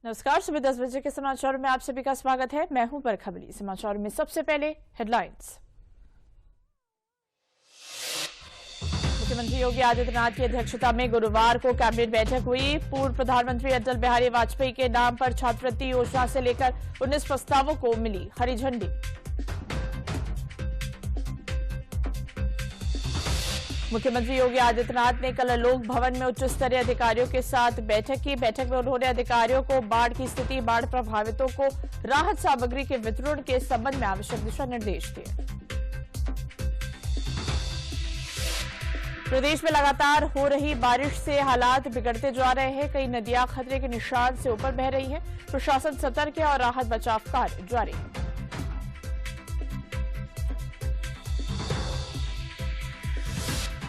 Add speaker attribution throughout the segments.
Speaker 1: नमस्कार, सुबह 10 बजे के समाचारों में आप सभी का स्वागत है। मैं हूं पर खबरी। समाचारों में सबसे पहले हेडलाइंस। मुख्यमंत्री योगी आदित्यनाथ की अध्यक्षता में गुरुवार को कैबिनेट बैठक हुई। पूर्व प्रधानमंत्री अटल बिहारी वाजपेयी के नाम पर छात्रवृत्ति योजना से लेकर 19 प्रस्तावों को मिली हरी झंडी। मुख्यमंत्री योगी आदित्यनाथ ने कल लोक भवन में उच्च स्तरीय अधिकारियों के साथ बैठक की। बैठक में उन्होंने अधिकारियों को बाढ़ की स्थिति, बाढ़ प्रभावितों को राहत सामग्री के वितरण के संबंध में आवश्यक दिशा निर्देश दिए। प्रदेश में लगातार हो रही बारिश से हालात बिगड़ते जा रहे हैं। कई नदियां खतरे के निशान से ऊपर बह रही हैं। प्रशासन सतर्क है और राहत बचाव कार्य जारी है।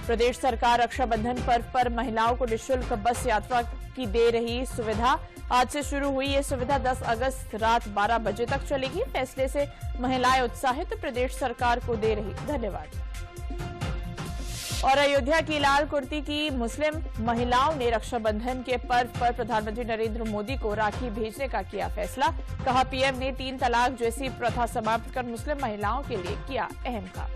Speaker 1: प्रदेश सरकार रक्षाबंधन पर्व पर महिलाओं को निःशुल्क बस यात्रा की दे रही सुविधा। आज से शुरू हुई ये सुविधा 10 अगस्त रात 12 बजे तक चलेगी। फैसले से महिलाएं उत्साहित, तो प्रदेश सरकार को दे रही धन्यवाद। और अयोध्या की लाल कुर्ती की मुस्लिम महिलाओं ने रक्षाबंधन के पर्व पर प्रधानमंत्री नरेंद्र मोदी को राखी भेजने का किया फैसला। कहा, पीएम ने 3 तलाक जैसी प्रथा समाप्त कर मुस्लिम महिलाओं के लिए किया अहम काम।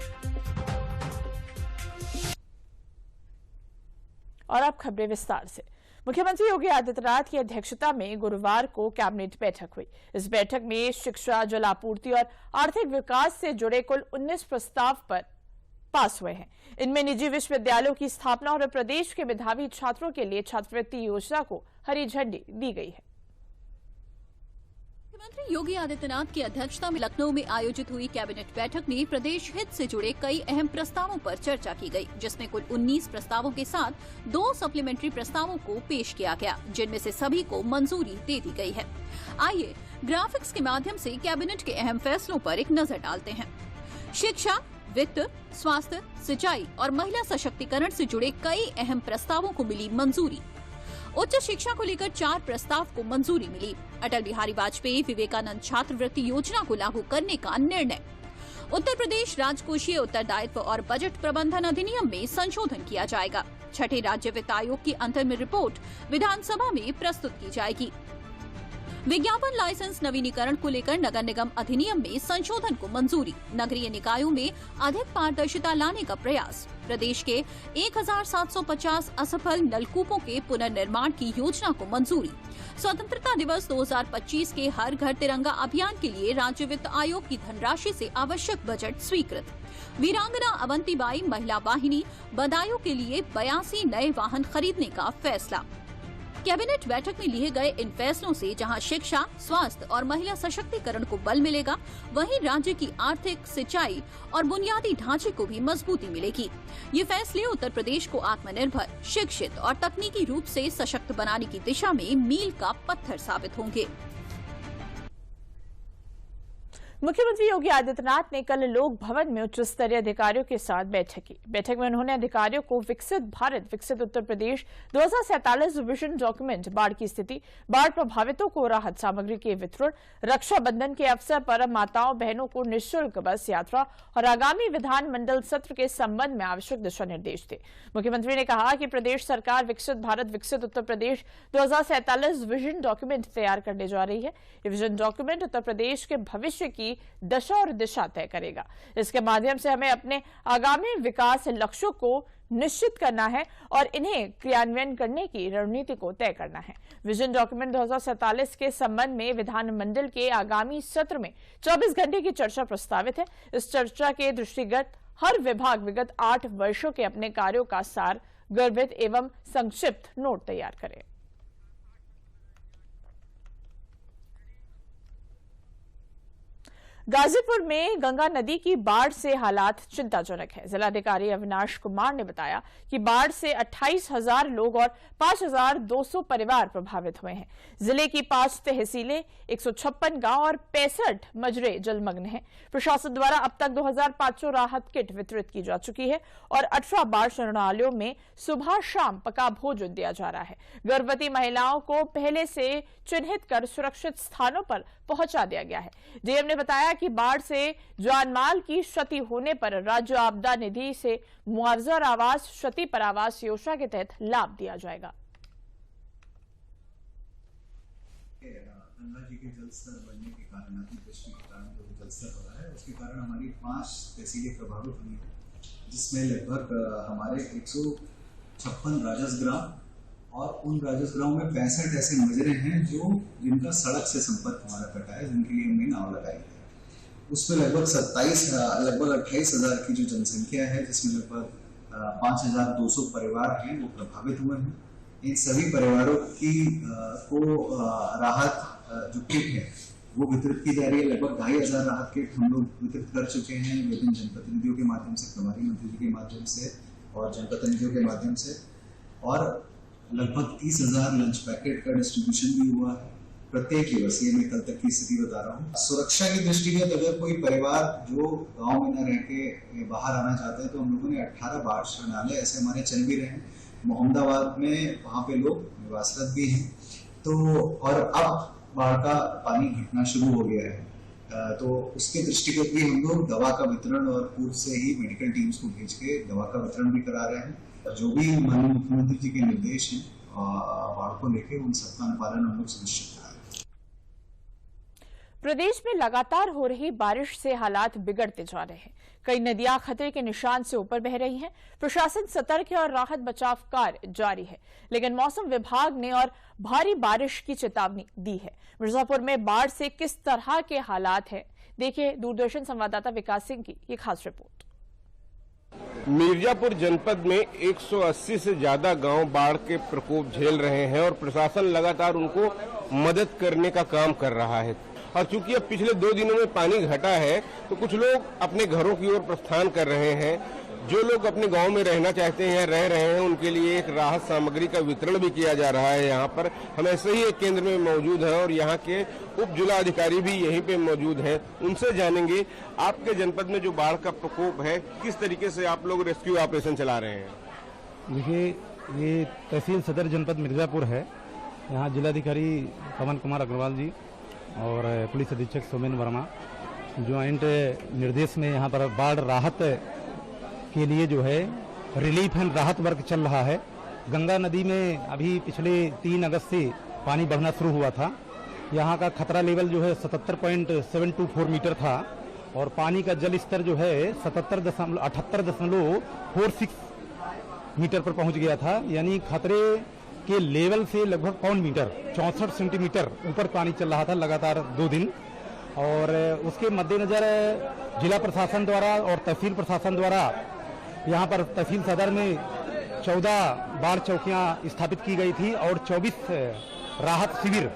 Speaker 1: और अब खबरें विस्तार से। मुख्यमंत्री योगी आदित्यनाथ की अध्यक्षता में गुरुवार को कैबिनेट बैठक हुई। इस बैठक में शिक्षा, जल आपूर्ति और आर्थिक विकास से जुड़े कुल 19 प्रस्ताव पर पास हुए हैं। इनमें निजी विश्वविद्यालयों की स्थापना और प्रदेश के मेधावी छात्रों के लिए छात्रवृत्ति योजना को हरी झंडी दी गई है।
Speaker 2: मुख्यमंत्री योगी आदित्यनाथ की अध्यक्षता में लखनऊ में आयोजित हुई कैबिनेट बैठक में प्रदेश हित से जुड़े कई अहम प्रस्तावों पर चर्चा की गई, जिसमें कुल 19 प्रस्तावों के साथ 2 सप्लीमेंट्री प्रस्तावों को पेश किया गया, जिनमें से सभी को मंजूरी दे दी गई है। आइए ग्राफिक्स के माध्यम से कैबिनेट के अहम फैसलों पर एक नजर डालते हैं। शिक्षा, वित्त, स्वास्थ्य, सिंचाई और महिला सशक्तिकरण से जुड़े कई अहम प्रस्तावों को मिली मंजूरी। उच्च शिक्षा को लेकर 4 प्रस्ताव को मंजूरी मिली। अटल बिहारी वाजपेयी विवेकानंद छात्रवृत्ति योजना को लागू करने का निर्णय। उत्तर प्रदेश राजकोषीय उत्तरदायित्व और बजट प्रबंधन अधिनियम में संशोधन किया जाएगा। छठे राज्य वित्त आयोग की अंतिम रिपोर्ट विधानसभा में प्रस्तुत की जाएगी। विज्ञापन लाइसेंस नवीनीकरण को लेकर नगर निगम अधिनियम में संशोधन को मंजूरी। नगरीय निकायों में अधिक पारदर्शिता लाने का प्रयास। प्रदेश के 1750 असफल नलकूपों के पुनर्निर्माण की योजना को मंजूरी। स्वतंत्रता दिवस 2025 के हर घर तिरंगा अभियान के लिए राज्य वित्त आयोग की धनराशि से आवश्यक बजट स्वीकृत। वीरांगना अवंतीबाई महिला वाहिनी बदायूं के लिए 82 नए वाहन खरीदने का फैसला। कैबिनेट बैठक में लिए गए इन फैसलों से जहां शिक्षा, स्वास्थ्य और महिला सशक्तिकरण को बल मिलेगा, वहीं राज्य की आर्थिक, सिंचाई और बुनियादी ढांचे को भी मजबूती मिलेगी। ये फैसले उत्तर प्रदेश को आत्मनिर्भर, शिक्षित और तकनीकी रूप से सशक्त बनाने की दिशा में मील का पत्थर साबित होंगे।
Speaker 1: मुख्यमंत्री योगी आदित्यनाथ ने कल लोक भवन में उच्च स्तरीय अधिकारियों के साथ बैठक की। बैठक में उन्होंने अधिकारियों को विकसित भारत, विकसित उत्तर प्रदेश 2047 विजन डॉक्यूमेंट, बाढ़ की स्थिति, बाढ़ प्रभावितों को राहत सामग्री के वितरण, रक्षाबंधन के अवसर पर माताओं बहनों को निःशुल्क बस यात्रा और आगामी विधानमंडल सत्र के संबंध में आवश्यक दिशा निर्देश दिए। मुख्यमंत्री ने कहा कि प्रदेश सरकार विकसित भारत, विकसित उत्तर प्रदेश 2047 विजन डॉक्यूमेंट तैयार करने जा रही है। ये विजन डॉक्यूमेंट उत्तर प्रदेश के भविष्य की दशा और दिशा तय करेगा। इसके माध्यम से हमें अपने आगामी विकास लक्ष्यों को निश्चित करना है और इन्हें क्रियान्वयन करने की रणनीति को तय करना है। विजन डॉक्यूमेंट 2047 के संबंध में विधानमंडल के आगामी सत्र में 24 घंटे की चर्चा प्रस्तावित है। इस चर्चा के दृष्टिगत हर विभाग विगत 8 वर्षों के अपने कार्यों का सार, गर्भित एवं संक्षिप्त नोट तैयार करे। गाजीपुर में गंगा नदी की बाढ़ से हालात चिंताजनक है। जिलाधिकारी अविनाश कुमार ने बताया कि बाढ़ से 28,000 लोग और 5,200 परिवार प्रभावित हुए हैं। जिले की 5 तहसीलें, 156 गांव और 65 मजरे जलमग्न हैं। प्रशासन द्वारा अब तक 2,500 राहत किट वितरित की जा चुकी है और 18 बाढ़ शरणालयों में सुबह शाम पका भोजन दिया जा रहा है। गर्भवती महिलाओं को पहले से चिन्हित कर सुरक्षित स्थानों पर पहुंचा दिया गया है। डीएम ने बताया कि बाढ़ से जानमाल की क्षति होने पर राज्य आपदा निधि से मुआवजा और आवास क्षति पर आवास योजना के तहत लाभ दिया जाएगा।
Speaker 3: के जल स्तर बढ़ने के कारण, अतिवृष्टि के कारण जो जल स्तर हो रहा है, उसके कारण हमारी 5 तहसीलें प्रभावित हुई हैं, जिसमें लगभग हमारे 156 राजस्व ग्राम और उन राजस्व ग्रामों में 65 ऐसे मजरे हैं जिनका सड़क से संपर्क हमारा कटा है, जिनके लिए हमने नाव लगाई है। उसमें लगभग 28,000 की जो जनसंख्या है, जिसमें लगभग 5,200 परिवार हैं वो प्रभावित हुए हैं। इन सभी परिवारों को राहत जो किट है वो वितरित की जा रही है। लगभग 2,500 राहत किट हम लोग वितरित कर चुके हैं विभिन्न जनप्रतिनिधियों के माध्यम से, प्रभारी मंत्री जी के माध्यम से और जनप्रतिनिधियों के माध्यम से, और लगभग 30,000 लंच पैकेट का डिस्ट्रीब्यूशन भी हुआ है प्रत्येक दिवस। ये मैं कल तक की स्थिति बता रहा हूँ। सुरक्षा की दृष्टिगत अगर कोई परिवार जो गांव में न रह के बाहर आना चाहते हैं तो हम लोगों ने 18 बाढ़ शरणालय ऐसे हमारे चल भी रहे हैं मोहम्मदाबाद में, वहाँ पे लोग निवासरत भी हैं। तो और अब बाढ़ का पानी घटना शुरू हो गया है, तो उसके दृष्टिगत भी हम लोग दवा का वितरण और पूर्व से ही मेडिकल टीम्स को भेज के दवा का वितरण भी करा रहे हैं। जो भी माननीय मुख्यमंत्री जी के निर्देश हैं बाढ़ को लेकर, उन सबका अनुपालन हम लोग सुनिश्चित करा रहे हैं।
Speaker 1: प्रदेश में लगातार हो रही बारिश से हालात बिगड़ते जा रहे हैं। कई नदियां खतरे के निशान से ऊपर बह रही हैं। प्रशासन सतर्क है और राहत बचाव कार्य जारी है, लेकिन मौसम विभाग ने और भारी बारिश की चेतावनी दी है। मिर्जापुर में बाढ़ से किस तरह के हालात हैं, देखिए दूरदर्शन संवाददाता विकास सिंह की ये खास रिपोर्ट।
Speaker 4: मिर्जापुर जनपद में 180 से ज्यादा गांव बाढ़ के प्रकोप झेल रहे हैं और प्रशासन लगातार उनको मदद करने का काम कर रहा है। और चूंकि अब पिछले 2 दिनों में पानी घटा है तो कुछ लोग अपने घरों की ओर प्रस्थान कर रहे हैं। जो लोग अपने गांव में रहना चाहते हैं, रह रहे हैं, उनके लिए एक राहत सामग्री का वितरण भी किया जा रहा है। यहाँ पर हम ऐसे ही एक केंद्र में मौजूद हैं और यहाँ के उप जिला अधिकारी भी यहीं पे मौजूद हैं। उनसे जानेंगे आपके जनपद में जो बाढ़ का प्रकोप है, किस तरीके से आप लोग रेस्क्यू ऑपरेशन चला रहे हैं।
Speaker 5: देखिए, ये तहसील सदर जनपद मिर्जापुर है। यहाँ जिलाधिकारी पवन कुमार अग्रवाल जी और पुलिस अधीक्षक सोमेन वर्मा ज्वाइंट निर्देश में यहाँ पर बाढ़ राहत के लिए जो है रिलीफ एंड राहत वर्क चल रहा है। गंगा नदी में अभी पिछले 3 अगस्त से पानी बढ़ना शुरू हुआ था। यहाँ का खतरा लेवल जो है 77.724 मीटर था और पानी का जल स्तर जो है 78.46 मीटर पर पहुंच गया था। यानी खतरे के लेवल से लगभग 1 मीटर 64 सेंटीमीटर ऊपर पानी चल रहा था लगातार 2 दिन। और उसके मद्देनजर जिला प्रशासन द्वारा और तहसील प्रशासन द्वारा यहाँ पर तहसील सदर में 14 बाढ़ चौकियाँ स्थापित की गई थी और 24 राहत शिविर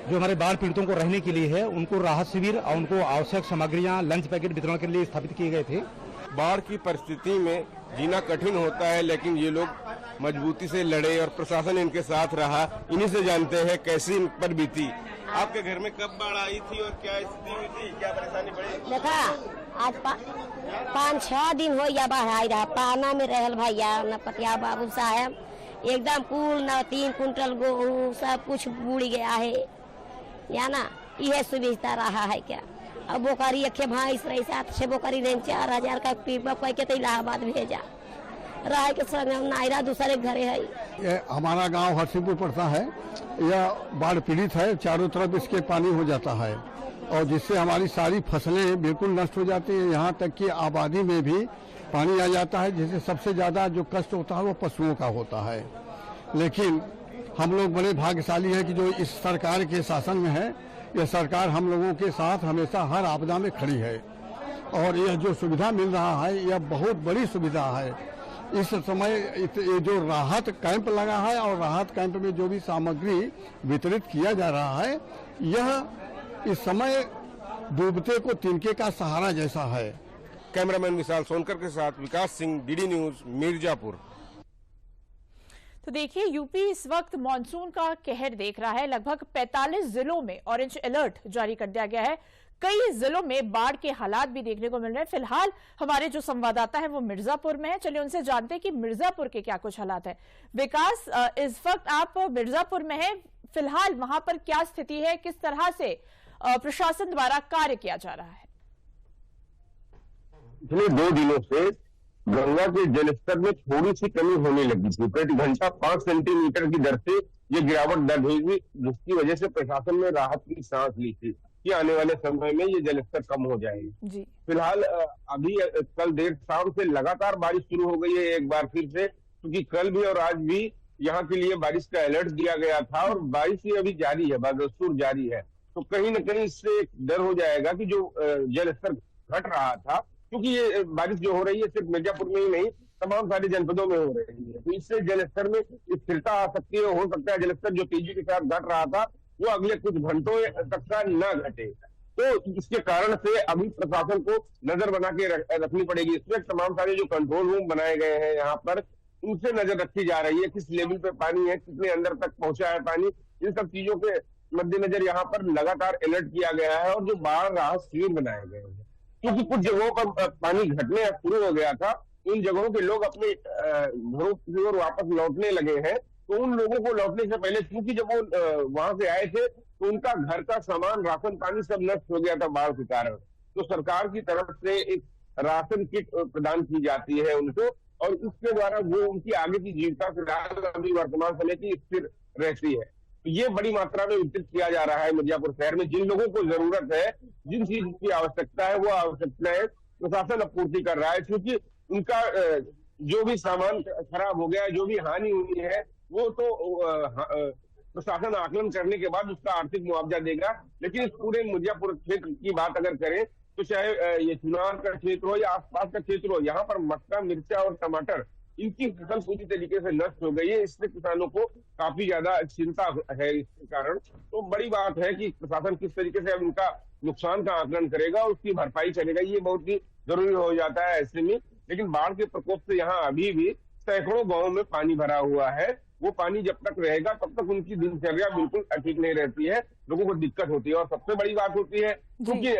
Speaker 5: जो हमारे बाढ़ पीड़ितों को रहने के लिए है, उनको राहत शिविर और उनको आवश्यक सामग्रियाँ लंच पैकेट वितरण के लिए स्थापित किए गए थे।
Speaker 4: बाढ़ की परिस्थिति में जीना कठिन होता है, लेकिन ये लोग मजबूती से लड़े और प्रशासन इनके साथ रहा। इन्हीं से जानते हैं कैसी इन पर बीती। आपके घर में कब बाढ़ आई थी और क्या स्थिति हुई थी, क्या परेशानी पड़ी?
Speaker 6: देखा आज 5-6 दिन हो या बाढ़ आई रहा। पाना में रहल भैया न पटिया बाबू साहब, एकदम कुल न 3 कुंटल गेहूँ सब कुछ बुड़ गया है। या ना यह सुविधा रहा है क्या। अब बोकरी अखे भैंस रही 7-6 बोकरी रही 4,000 का पीपा पै के तो इलाहाबाद भेजा रह के संग नायरा दूसरे घरे है।
Speaker 7: हमारा गांव हरसिंहपुर पड़ता है। यह बाढ़ पीड़ित है, चारों तरफ इसके पानी हो जाता है और जिससे हमारी सारी फसलें बिल्कुल नष्ट हो जाती है। यहाँ तक कि आबादी में भी पानी आ जाता है, जिससे सबसे ज्यादा जो कष्ट होता है वो पशुओं का होता है। लेकिन हम लोग बड़े भाग्यशाली हैं कि जो इस सरकार के शासन में है, यह सरकार हम लोगों के साथ हमेशा हर आपदा में खड़ी है और यह जो सुविधा मिल रहा है यह बहुत बड़ी सुविधा है। इस समय ये जो राहत कैंप लगा है और राहत कैंप में जो भी सामग्री वितरित किया जा रहा है, यह इस समय डूबते को तिनके का सहारा जैसा है।
Speaker 4: कैमरामैन विशाल सोनकर के साथ विकास सिंह, डीडी न्यूज, मिर्जापुर।
Speaker 1: तो देखिए, यूपी इस वक्त मानसून का कहर देख रहा है। लगभग 45 जिलों में ऑरेंज अलर्ट जारी कर दिया गया है। कई जिलों में बाढ़ के हालात भी देखने को मिल रहे हैं। फिलहाल हमारे जो संवाददाता है वो मिर्जापुर में है। चलिए उनसे जानते हैं कि मिर्जापुर के क्या कुछ हालात है। विकास, इस वक्त आप मिर्जापुर में है, फिलहाल वहां पर क्या स्थिति है, किस तरह से प्रशासन द्वारा कार्य किया जा रहा है?
Speaker 8: पिछले 2 दिनों से गंगा के जलस्तर में थोड़ी सी कमी होने लगी थी। प्रति घंटा 5 सेंटीमीटर की दर से
Speaker 4: ये गिरावट दर्ज हुई थी, जिसकी वजह से प्रशासन ने राहत की सांस ली थी कि आने वाले समय में ये जलस्तर कम हो जाएगी। फिलहाल अभी कल देर शाम से लगातार बारिश शुरू हो गई है एक बार फिर से, क्योंकि कल भी और आज भी यहाँ के लिए बारिश का अलर्ट दिया गया था और बारिश ही अभी जारी है, बदस्तूर जारी है। तो कहीं न कहीं इससे डर हो जाएगा कि जो जलस्तर घट रहा था, क्योंकि ये बारिश जो हो रही है सिर्फ मिर्जापुर में ही नहीं, तमाम सारे जनपदों में हो रही है, तो इससे जलस्तर में स्थिरता आ सकती है। हो सकता है जलस्तर जो तेजी के साथ घट रहा था वो अगले कुछ घंटों तक का न घटे। तो इसके कारण से अभी प्रशासन को नजर बना के रखनी पड़ेगी। इसमें तमाम सारे जो कंट्रोल रूम बनाए गए हैं यहाँ पर, उनसे नजर रखी जा रही है, किस लेवल पे पानी है, कितने अंदर तक पहुंचा है पानी, इन सब चीजों के मद्देनजर यहाँ पर लगातार अलर्ट किया गया है। और जो बाढ़ राहत शिविर बनाए गए हैं, क्योंकि कुछ जगहों पर पानी घटने शुरू हो गया था, उन जगहों के लोग अपने घरों की ओर वापस लौटने लगे हैं। तो उन लोगों को लौटने से पहले, क्योंकि जब वो वहां से आए थे तो उनका घर का सामान, राशन पानी सब नष्ट हो गया था बाढ़ के कारण, तो सरकार की तरफ से एक राशन किट प्रदान की जाती है उनको, और उसके द्वारा वो उनकी आगे की जीविका फिलहाल अभी वर्तमान समय की स्थिर रहती है। तो ये बड़ी मात्रा में वितरित किया जा रहा है मिर्जापुर शहर में। जिन लोगों को जरूरत है, जिन चीज की आवश्यकता है, वो आवश्यकताएं प्रशासन आपूर्ति कर रहा है, क्योंकि उनका जो भी सामान खराब हो गया है, जो भी हानि हुई है, वो तो प्रशासन आकलन करने के बाद उसका आर्थिक मुआवजा देगा। लेकिन इस पूरे मिर्जापुर क्षेत्र की बात अगर करें तो चाहे ये चुनार का क्षेत्र हो या आसपास का क्षेत्र हो, यहाँ पर मक्का, मिर्चा और टमाटर, इनकी फसल पूरी तरीके से नष्ट हो गई है। इससे किसानों को काफी ज्यादा चिंता है इसके कारण। तो बड़ी बात है कि प्रशासन किस तरीके से अब उनका नुकसान का आकलन करेगा और उसकी भरपाई करेगा, ये बहुत ही जरूरी हो जाता है ऐसे में। लेकिन बाढ़ के प्रकोप से यहाँ अभी भी सैकड़ों गांवों में पानी भरा हुआ है। वो पानी जब तक रहेगा तब तक उनकी दिनचर्या बिल्कुल ठीक नहीं रहती है, लोगों को दिक्कत होती है। और सबसे बड़ी बात होती है, क्योंकि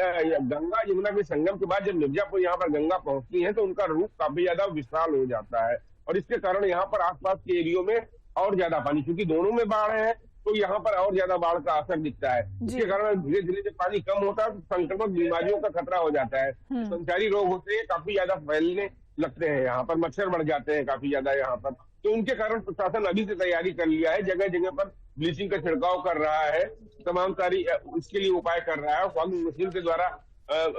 Speaker 4: गंगा यमुना के संगम के बाद जब मिर्जापुर यहाँ पर गंगा पहुंचती है तो उनका रूप काफी ज्यादा विशाल हो जाता है, और इसके कारण यहाँ पर आसपास के एरियो में और ज्यादा पानी, क्योंकि दोनों में बाढ़ है तो यहाँ पर और ज्यादा बाढ़ का असर दिखता है। इसके कारण धीरे धीरे जब पानी कम होता है तो संक्रमक बीमारियों का खतरा हो जाता है, संचारी रोग होते हैं, काफी ज्यादा फैलने लगते हैं, यहाँ पर मच्छर बढ़ जाते हैं काफी ज्यादा यहाँ पर। तो उनके कारण प्रशासन अभी से तैयारी कर लिया है, जगह जगह पर ब्लीचिंग का छिड़काव कर रहा है, तमाम सारी इसके लिए उपाय कर रहा है, फॉगिंग मशीन के द्वारा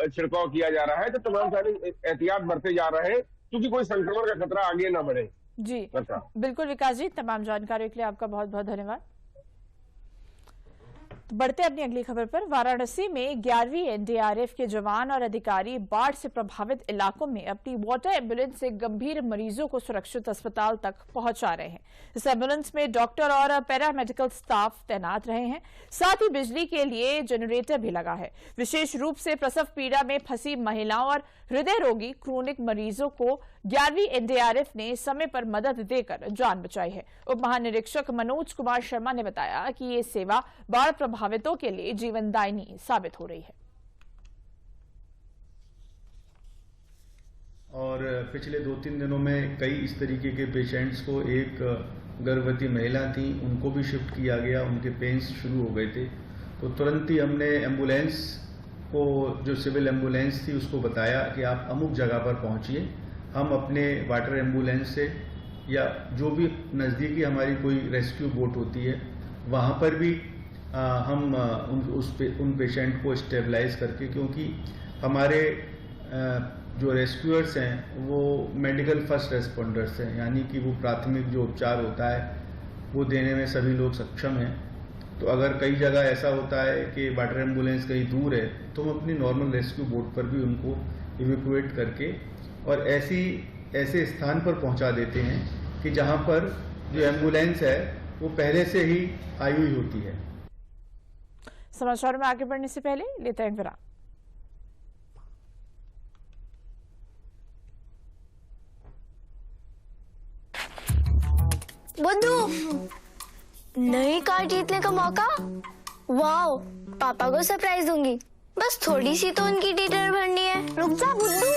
Speaker 4: छिड़काव किया जा रहा है। तो तमाम सारे एहतियात बरते जा रहे हैं, क्योंकि कोई संक्रमण का खतरा आगे न बढ़े।
Speaker 1: जी बिल्कुल विकास जी, तमाम जानकारी के लिए आपका बहुत बहुत धन्यवाद। तो बढ़ते अपनी अगली खबर पर। वाराणसी में 11वीं एनडीआरएफ के जवान और अधिकारी बाढ़ से प्रभावित इलाकों में अपनी वाटर एम्बुलेंस से गंभीर मरीजों को सुरक्षित अस्पताल तक पहुंचा रहे हैं। इस एम्बुलेंस में डॉक्टर और पैरामेडिकल स्टाफ तैनात रहे हैं, साथ ही बिजली के लिए जनरेटर भी लगा है। विशेष रूप से प्रसव पीड़ा में फंसी महिलाओं और हृदय रोगी क्रोनिक मरीजों को 11वीं एनडीआरएफ ने समय पर मदद देकर जान बचाई है। उप महानिरीक्षक मनोज कुमार शर्मा ने बताया कि ये सेवा बाढ़ प्रभावितों के लिए जीवनदायिनी साबित हो रही है।
Speaker 8: और पिछले 2-3 दिनों में कई इस तरीके के पेशेंट्स को, एक गर्भवती महिला थी, उनको भी शिफ्ट किया गया, उनके पेन्स शुरू हो गए थे। तो तुरंत ही हमने एम्बुलेंस को, जो सिविल एम्बुलेंस थी, उसको बताया कि आप अमुक जगह पर पहुंचिए। हम अपने वाटर एम्बुलेंस से या जो भी नज़दीकी हमारी कोई रेस्क्यू बोट होती है, वहाँ पर भी हम उन पेशेंट को स्टेबलाइज करके, क्योंकि हमारे जो रेस्क्यूअर्स हैं वो मेडिकल फर्स्ट रेस्पोंडर्स हैं, यानी कि वो प्राथमिक जो उपचार होता है वो देने में सभी लोग सक्षम हैं। तो अगर कई जगह ऐसा होता है कि वाटर एम्बुलेंस कहीं दूर है तो हम अपनी नॉर्मल रेस्क्यू बोट पर भी उनको इवैक्यूएट करके और ऐसे स्थान पर पहुंचा देते हैं कि जहां पर जो एम्बुलेंस है वो पहले से ही आई हुई होती है।
Speaker 1: समाचारों में आगे बढ़ने से पहले लेते हैं विराम।
Speaker 9: बुद्धू, नई कार जीतने का मौका। वाओ, पापा को सरप्राइज दूंगी। बस थोड़ी सी तो उनकी डिटेल भरनी है। रुक जा बुद्धू।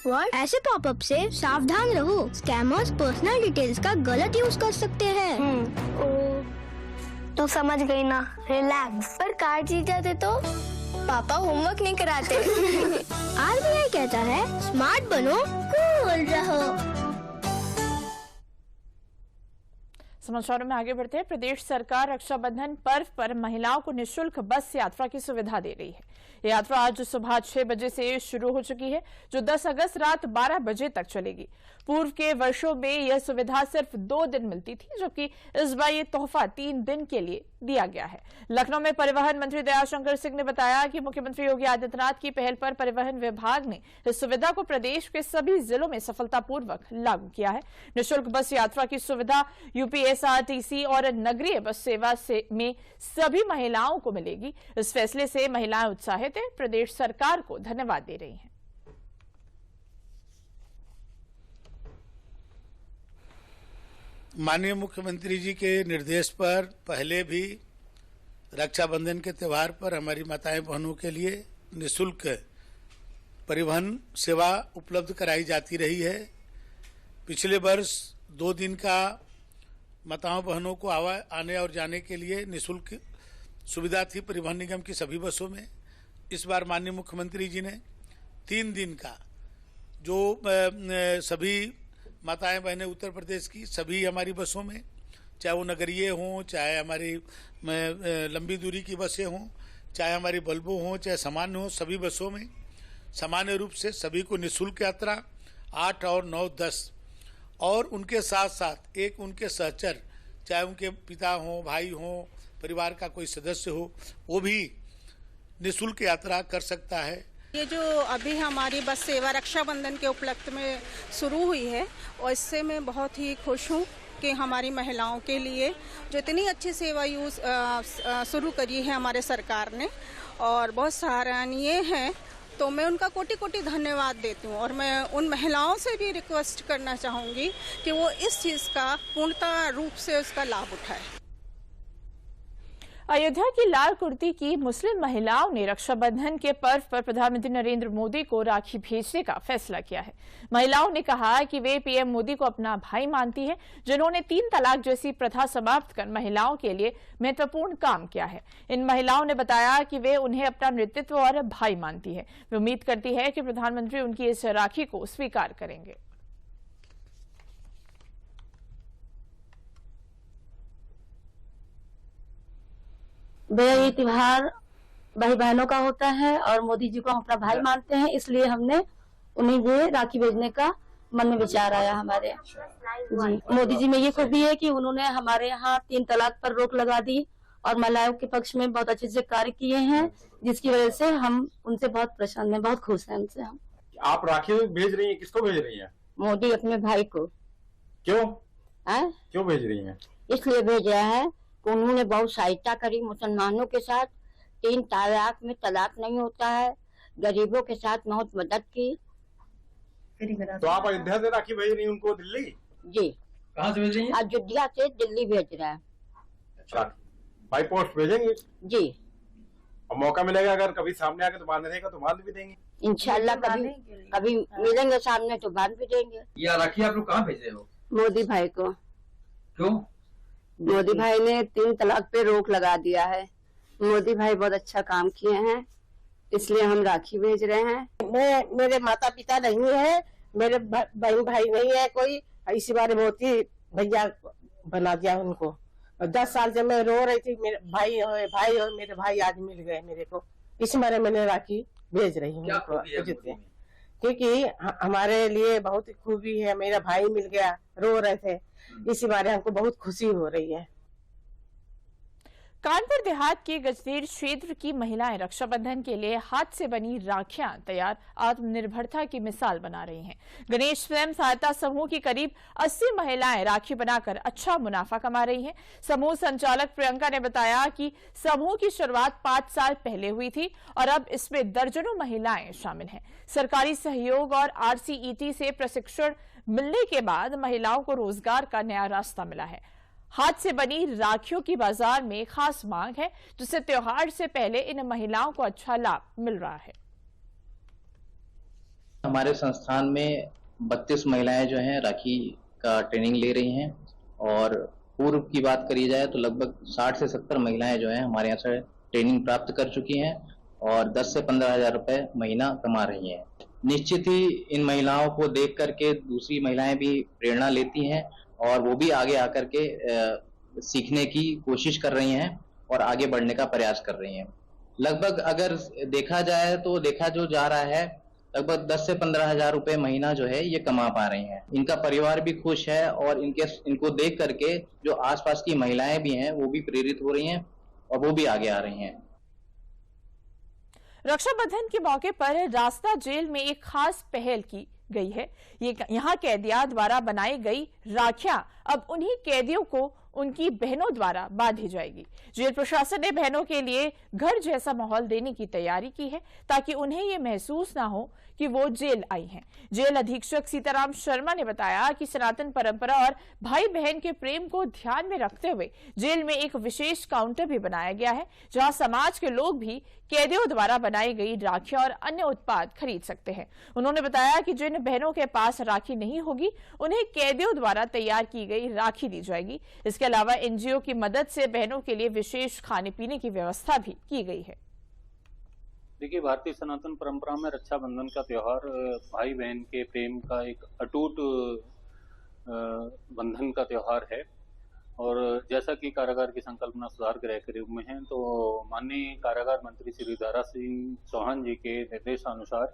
Speaker 10: व्हाट? ऐसे पॉपअप से सावधान रहो, स्कैमर्स पर्सनल डिटेल्स का गलत यूज कर सकते हैं।
Speaker 9: तू समझ गई ना, रिलैक्स। पर कार जीत जाते तो पापा होमवर्क नहीं कराते।
Speaker 10: आरबीआई कहता है स्मार्ट बनो, कूल रहो।
Speaker 1: समाचारों में आगे बढ़ते हैं। प्रदेश सरकार रक्षाबंधन पर्व पर महिलाओं को निःशुल्क बस यात्रा की सुविधा दे रही है। ये यात्रा आज सुबह 6 बजे से शुरू हो चुकी है, जो 10 अगस्त रात 12 बजे तक चलेगी। पूर्व के वर्षों में यह सुविधा सिर्फ 2 दिन मिलती थी, जबकि इस बार ये तोहफा 3 दिन के लिए दिया गया है। लखनऊ में परिवहन मंत्री दयाशंकर सिंह ने बताया कि मुख्यमंत्री योगी आदित्यनाथ की पहल पर परिवहन विभाग ने इस सुविधा को प्रदेश के सभी जिलों में सफलतापूर्वक लागू किया है। निःशुल्क बस यात्रा की सुविधा यूपीएसआरटीसी और नगरीय बस सेवा में सभी महिलाओं को मिलेगी। इस फैसले से महिलाएं उत्साहित हैं, प्रदेश सरकार को धन्यवाद दे रही हैं।
Speaker 11: माननीय मुख्यमंत्री जी के निर्देश पर पहले भी रक्षाबंधन के त्यौहार पर हमारी माताएं बहनों के लिए निःशुल्क परिवहन सेवा उपलब्ध कराई जाती रही है। पिछले वर्ष 2 दिन का माताओं बहनों को आने और जाने के लिए निःशुल्क सुविधा थी परिवहन निगम की सभी बसों में। इस बार माननीय मुख्यमंत्री जी ने 3 दिन का जो सभी माताएं बहनें उत्तर प्रदेश की सभी हमारी बसों में, चाहे वो नगरीय हों, चाहे हमारी लंबी दूरी की बसें हों, चाहे हमारी बल्बो हों, चाहे सामान्य हो, सभी बसों में सामान्य रूप से सभी को निःशुल्क यात्रा 8 और 9, 10 और उनके साथ साथ एक उनके सहचर, चाहे उनके पिता हों, भाई हों, परिवार का कोई सदस्य हो, वो भी निःशुल्क यात्रा कर सकता है।
Speaker 12: ये जो अभी हमारी बस सेवा रक्षाबंधन के उपलक्ष्य में शुरू हुई है, और इससे मैं बहुत ही खुश हूँ कि हमारी महिलाओं के लिए जो इतनी अच्छी सेवा शुरू करी है हमारे सरकार ने, और बहुत सराहनीय है। तो मैं उनका कोटि कोटि धन्यवाद देती हूँ, और मैं उन महिलाओं से भी रिक्वेस्ट करना चाहूँगी कि वो इस चीज़ का पूर्णतः रूप से उसका लाभ उठाए।
Speaker 1: अयोध्या की लाल कुर्ती की मुस्लिम महिलाओं ने रक्षाबंधन के पर्व पर प्रधानमंत्री नरेंद्र मोदी को राखी भेजने का फैसला किया है। महिलाओं ने कहा कि वे पीएम मोदी को अपना भाई मानती हैं, जिन्होंने 3 तलाक जैसी प्रथा समाप्त कर महिलाओं के लिए महत्वपूर्ण काम किया है। इन महिलाओं ने बताया कि वे उन्हें अपना नेतृत्व और भाई मानती है। वे उम्मीद करती है कि प्रधानमंत्री उनकी इस राखी को स्वीकार करेंगे।
Speaker 13: भैया, ये त्योहार भाई बहनों का होता है और मोदी जी को हम अपना भाई मानते हैं, इसलिए हमने उन्हें ये राखी भेजने का मन में विचार आया हमारे जी। मोदी जी में ये खूबी है कि उन्होंने हमारे यहाँ 3 तलाक पर रोक लगा दी और महिलाओं के पक्ष में बहुत अच्छे से कार्य किए हैं, जिसकी वजह से हम उनसे बहुत प्रसन्न हैं, बहुत खुश हैं उनसे। हम
Speaker 14: आप राखी भेज रही हैं, किसको भेज रही हैं?
Speaker 13: मोदी अपने भाई को।
Speaker 14: क्यों क्यों भेज रही हैं?
Speaker 13: इसलिए भेज रहा है कि उन्होंने बहुत सहायता करी मुसलमानों के साथ। 3 तलाक में तलाक नहीं होता है, गरीबों के साथ बहुत मदद की।
Speaker 14: तो आप अयोध्या से राखी भेज रही हैं उनको दिल्ली?
Speaker 13: जी।
Speaker 14: कहाँ से भेज रही हैं?
Speaker 13: अयोध्या से दिल्ली भेज रहा है।
Speaker 14: अच्छा, बाई पोस्ट भेजेंगे?
Speaker 13: जी।
Speaker 14: और मौका मिलेगा अगर कभी सामने आके तो बांध देगा तो बांध भी देंगे
Speaker 13: इंशाल्लाह। कभी मिलेंगे सामने तो बांध भी देंगे।
Speaker 14: ये राखी आप लोग कहाँ भेज रहे हो?
Speaker 13: मोदी भाई को।
Speaker 14: क्यों?
Speaker 13: मोदी भाई ने 3 तलाक पे रोक लगा दिया है। मोदी भाई बहुत अच्छा काम किए हैं, इसलिए हम राखी भेज रहे हैं। मेरे माता पिता नहीं है, मेरे बहन भाई नहीं है कोई, इसी बारे मोदी भैया बना दिया उनको। 10 साल से मैं रो रही थी, मेरे भाई हो मेरे भाई आज मिल गए मेरे को, इसी बारे मैंने राखी भेज रही हूँ क्योंकि हमारे लिए बहुत ही खूबी है। मेरा भाई मिल गया, रो रहे थे, इसी बारे हमको बहुत खुशी हो रही है।
Speaker 1: कानपुर देहात के गजदेर क्षेत्र की महिलाएं रक्षाबंधन के लिए हाथ से बनी राखियां तैयार आत्मनिर्भरता की मिसाल बना रही हैं। गणेश स्वयं सहायता समूह की करीब 80 महिलाएं राखी बनाकर अच्छा मुनाफा कमा रही हैं। समूह संचालक प्रियंका ने बताया कि समूह की शुरुआत 5 साल पहले हुई थी और अब इसमें दर्जनों महिलाएं शामिल हैं। सरकारी सहयोग और RCET से प्रशिक्षण मिलने के बाद महिलाओं को रोजगार का नया रास्ता मिला है। हाथ से बनी राखियों की बाजार में खास मांग है, जिससे त्योहार से पहले इन महिलाओं को अच्छा लाभ मिल रहा है।
Speaker 15: हमारे संस्थान में 32 महिलाएं जो हैं राखी का ट्रेनिंग ले रही हैं, और पूर्व की बात करी जाए तो लगभग 60 से 70 महिलाएं जो हैं हमारे यहाँ से ट्रेनिंग प्राप्त कर चुकी हैं और 10 से 15 हजार रुपए महीना कमा रही हैं। निश्चित ही इन महिलाओं को देख करके दूसरी महिलाएं भी प्रेरणा लेती हैं और वो भी आगे आकर के सीखने की कोशिश कर रही हैं और आगे बढ़ने का प्रयास कर रही हैं। लगभग अगर देखा जाए तो देखा जो जा रहा है लगभग 10 से 15 हजार रुपए महीना जो है ये कमा पा रही हैं। इनका परिवार भी खुश है और इनको देख करके जो आसपास की महिलाएं भी हैं वो भी प्रेरित हो रही हैं और वो भी आगे आ रही हैं।
Speaker 1: रक्षाबंधन के मौके पर रास्ता जेल में एक खास पहल की गई है। यहाँ कैदियों द्वारा बनाई गई राखियां अब उन्हीं कैदियों को उनकी बहनों द्वारा बांधी जाएगी। जेल प्रशासन ने बहनों के लिए घर जैसा माहौल देने की तैयारी की है ताकि उन्हें ये महसूस ना हो कि वो जेल आई हैं। जेल अधीक्षक सीताराम शर्मा ने बताया कि सनातन परंपरा और भाई बहन के प्रेम को ध्यान में रखते हुए जेल में एक विशेष काउंटर भी बनाया गया है, जहां समाज के लोग भी कैदियों द्वारा बनाई गई राखियां और अन्य उत्पाद खरीद सकते हैं। उन्होंने बताया कि जिन बहनों के पास राखी नहीं होगी उन्हें कैदियों द्वारा तैयार की गई राखी दी जाएगी। इसके अलावा एनजीओ की मदद से बहनों के लिए विशेष खाने पीने की व्यवस्था भी की गई है।
Speaker 16: देखिए, भारतीय सनातन परंपरा में रक्षाबंधन का त्योहार भाई बहन के प्रेम का एक अटूट बंधन का त्योहार है। और जैसा कि कारागार की संकल्पना सुधार गृह के रूप में है, तो माननीय कारागार मंत्री श्री दारा सिंह चौहान जी के निर्देशानुसार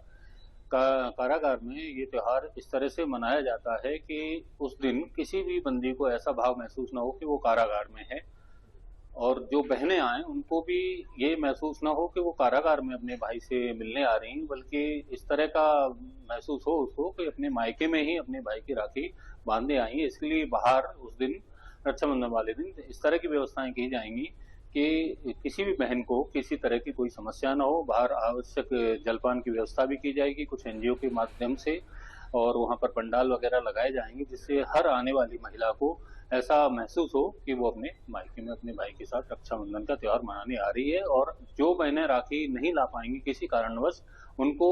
Speaker 16: कारागार में ये त्योहार इस तरह से मनाया जाता है कि उस दिन किसी भी बंदी को ऐसा भाव महसूस न हो कि वो कारागार में है, और जो बहनें आए उनको भी ये महसूस ना हो कि वो कारागार में अपने भाई से मिलने आ रही हैं, बल्कि इस तरह का महसूस हो उसको कि अपने मायके में ही अपने भाई की राखी बांधने आई है। इसलिए बाहर उस दिन रक्षाबंधन वाले दिन इस तरह की व्यवस्थाएं की जाएंगी कि किसी भी बहन को किसी तरह की कोई समस्या ना हो। बाहर आवश्यक जलपान की व्यवस्था भी की जाएगी कुछ एनजीओ के माध्यम से, और वहां पर पंडाल वगैरह लगाए जाएंगे जिससे हर आने वाली महिला को ऐसा महसूस हो कि वो अपने मायके में अपने भाई के साथ रक्षाबंधन का त्योहार मनाने आ रही है। और जो बहनें राखी नहीं ला पाएंगी किसी कारणवश, उनको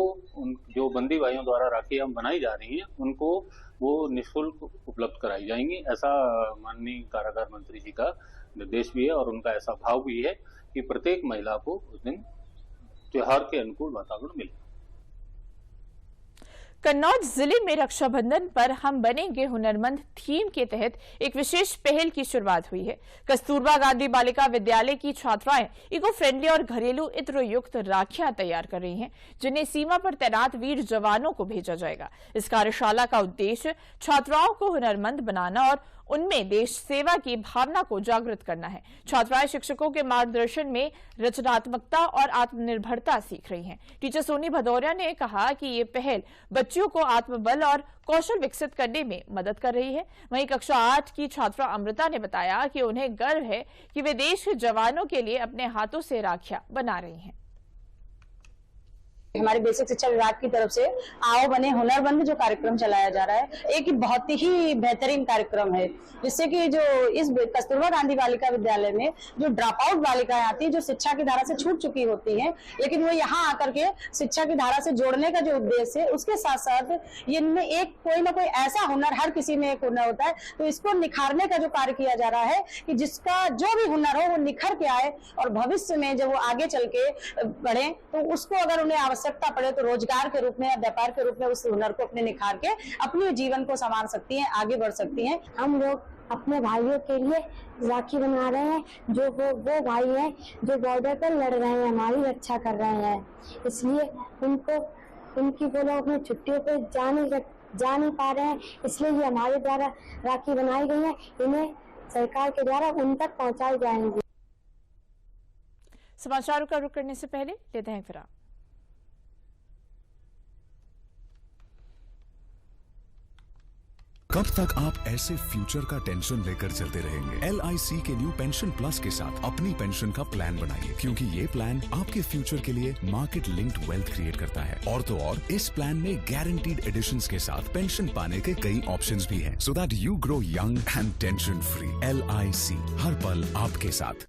Speaker 16: जो बंदी भाइयों द्वारा राखियां बनाई जा रही हैं उनको वो निःशुल्क उपलब्ध कराई जाएंगी। ऐसा माननीय कारागार मंत्री जी का निर्देश भी है और उनका ऐसा भाव भी है कि प्रत्येक महिला को उस दिन त्योहार के अनुकूल वातावरण मिले।
Speaker 1: कन्नौज जिले में रक्षाबंधन पर हम बनेंगे हुनरमंद थीम के तहत एक विशेष पहल की शुरुआत हुई है। कस्तूरबा गांधी बालिका विद्यालय की छात्राएं इको फ्रेंडली और घरेलू इत्र युक्त राखियां तैयार कर रही हैं, जिन्हें सीमा पर तैनात वीर जवानों को भेजा जाएगा। इस कार्यशाला का उद्देश्य छात्राओं को हुनरमंद बनाना और उनमें देश सेवा की भावना को जागृत करना है। छात्राएं शिक्षकों के मार्गदर्शन में रचनात्मकता और आत्मनिर्भरता सीख रही हैं। टीचर सोनी भदौरिया ने कहा कि ये पहल बच्चियों को आत्मबल और कौशल विकसित करने में मदद कर रही है। वहीं कक्षा 8 की छात्रा अमृता ने बताया कि उन्हें गर्व है कि वे देश के जवानों के लिए अपने हाथों से राखियां बना रही हैं।
Speaker 17: हमारे बेसिक शिक्षा विभाग की तरफ से आओ बने हुनरमंद जो कार्यक्रम चलाया जा रहा है, एक बहुत ही बेहतरीन कार्यक्रम है, जिससे कि जो इस कस्तूरबा गांधी बालिका विद्यालय में जो ड्रॉप आउट बालिकाएं आती है, जो शिक्षा की धारा से छूट चुकी होती हैं, लेकिन वो यहाँ आकर के शिक्षा की धारा से जोड़ने का जो उद्देश्य है, उसके साथ साथ इनमें एक कोई ना कोई ऐसा हुनर, हर किसी में एक हुनर होता है, तो इसको निखारने का जो कार्य किया जा रहा है कि जिसका जो भी हुनर हो वो निखर के आए और भविष्य में जब वो आगे चल के बढ़े तो उसको अगर उन्हें आवश्यकता पड़े तो रोजगार के रूप में या व्यापार के रूप में उस हुनर को अपने निखार के अपने जीवन को संवार सकती हैं, आगे बढ़ सकती हैं।
Speaker 10: हम लोग अपने भाइयों के लिए राखी बना रहे हैं, जो वो भाई हैं जो बॉर्डर पर लड़ रहे हैं, हमारी रक्षा कर रहे हैं, इसलिए उनकी वो लोग अपनी छुट्टियों पे जा नहीं पा रहे हैं, इसलिए ये हमारे द्वारा राखी बनाई गई है, इन्हें सरकार के द्वारा उन तक पहुँचाई जाएंगी।
Speaker 1: समाचारों का रुख करने से पहले लेते हैं फिर
Speaker 18: कब तक आप ऐसे फ्यूचर का टेंशन लेकर चलते रहेंगे? LIC के न्यू पेंशन प्लस के साथ अपनी पेंशन का प्लान बनाइए, क्योंकि ये प्लान आपके फ्यूचर के लिए मार्केट लिंक्ड वेल्थ क्रिएट करता है। और तो और इस प्लान में गारंटीड एडिशंस के साथ पेंशन पाने के कई ऑप्शंस भी हैं, so that you grow young and tension free. LIC हर पल आपके साथ।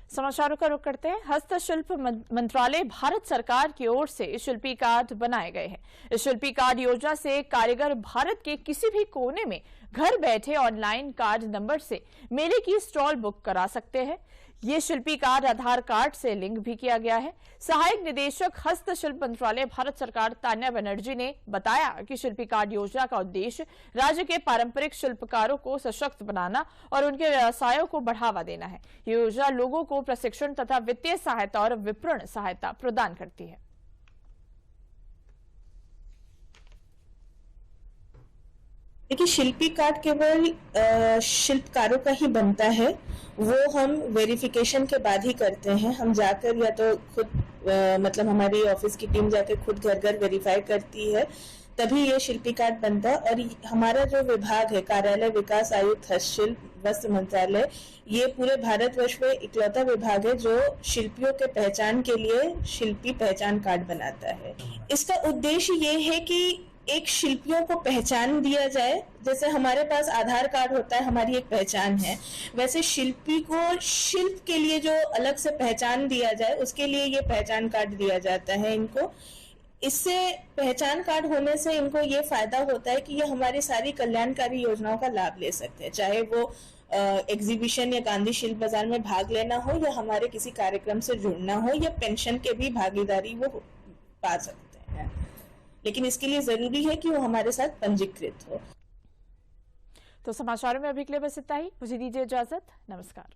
Speaker 1: समाचारों का रुख करते हैं। हस्तशिल्प मंत्रालय भारत सरकार की ओर से शिल्पी कार्ड बनाए गए हैं। इस शिल्पी कार्ड योजना से कारीगर भारत के किसी भी कोने में घर बैठे ऑनलाइन कार्ड नंबर से मेले की स्टॉल बुक करा सकते हैं। ये शिल्पी कार्ड आधार कार्ड से लिंक भी किया गया है। सहायक निदेशक हस्तशिल्प मंत्रालय भारत सरकार तान्या बनर्जी ने बताया कि शिल्पी कार्ड योजना का उद्देश्य राज्य के पारंपरिक शिल्पकारों को सशक्त बनाना और उनके व्यवसायों को बढ़ावा देना है। ये योजना लोगों को प्रशिक्षण तथा वित्तीय सहायता और विपणन सहायता प्रदान करती है।
Speaker 19: देखिए, शिल्पी कार्ड केवल शिल्पकारों का ही बनता है, वो हम वेरिफिकेशन के बाद ही करते हैं। हम जाकर या तो खुद मतलब हमारी ऑफिस की टीम जाकर खुद घर घर वेरीफाई करती है, तभी ये शिल्पी कार्ड बनता है। और हमारा जो विभाग है, कार्यालय विकास आयुक्त हस्तशिल्प वस्त्र मंत्रालय, ये पूरे भारतवर्ष में इकलौता विभाग है जो शिल्पियों के पहचान के लिए शिल्पी पहचान कार्ड बनाता है। इसका उद्देश्य ये है कि एक शिल्पियों को पहचान दिया जाए। जैसे हमारे पास आधार कार्ड होता है, हमारी एक पहचान है, वैसे शिल्पी को शिल्प के लिए जो अलग से पहचान दिया जाए, उसके लिए ये पहचान कार्ड दिया जाता है इनको। इससे पहचान कार्ड होने से इनको ये फायदा होता है कि ये हमारी सारी कल्याणकारी योजनाओं का लाभ ले सकते हैं, चाहे वो एग्जीबिशन या गांधी शिल्प बाजार में भाग लेना हो, या हमारे किसी कार्यक्रम से जुड़ना हो, या पेंशन के भी भागीदारी वो पा सकते हैं। लेकिन इसके लिए जरूरी है कि वो हमारे साथ पंजीकृत हो।
Speaker 1: तो समाचारों में अभी के लिए बस इतना ही। मुझे दीजिए इजाजत। नमस्कार।